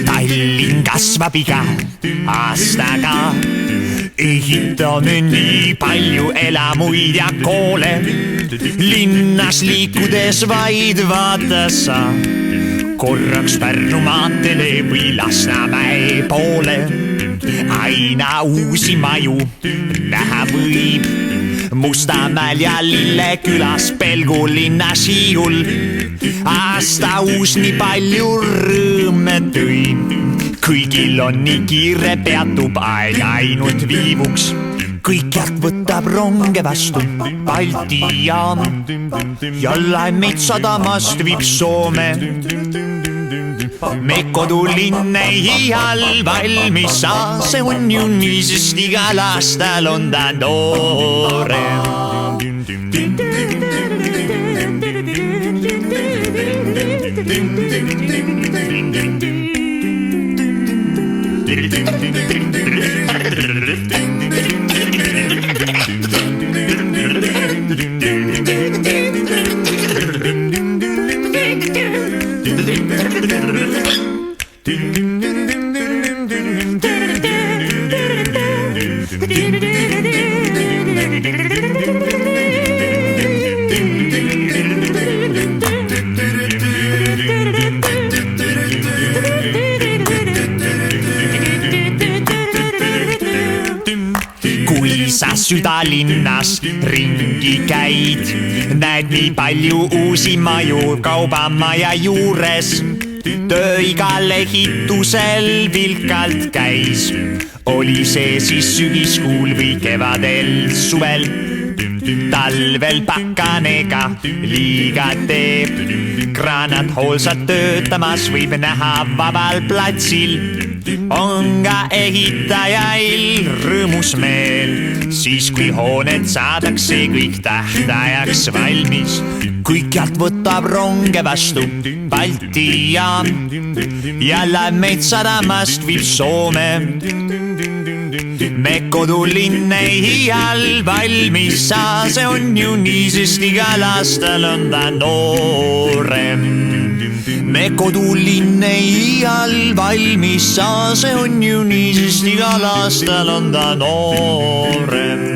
Tallinn kasvab iga aastaga, ehitame nii palju elamuid ja koole. Linnas liikudes vaid vaata sa korraks Pärnu maantele või Lasnamäe poole. Aina uusi maju näha võib Mustamäel ja Lillekülas, Pelgulinnas, Hiiul. Aasta uus nii palju rõõme tõi, kõigil on nii kiire, peatub aeg ainult viivuks. Kõikjalt võtab ronge vastu Balti jaam ja Laimmeid sadamast viib Soome. Me kodulinn ei iial valmis saa, see on ju nii, sest igal aastal on ta noorem. Kui sa südalinnas ringi käid, näed nii palju uusi maju kaubamaja juures. Töö igal ehitusel vilkalt käis, oli see siis sügiskuul või kevadel suvel. Talvel pakanega liiga teeb, kraanad hoolsad töötamas võib näha vabal platsil. On ka ehitajail rõõmus meel, siis kui hooned saadakse kõik tähtajaks valmis. Kõikjalt võtab ronge vastu Balti jaam ja Laimmeid sadamast viib Soome. Me kodulinn ei iial valmis saa, see on ju nii, sest igal aastal on ta noorem. Me kodulinn ei iial valmis saa, see on ju nii, sest igal aastal on ta noorem.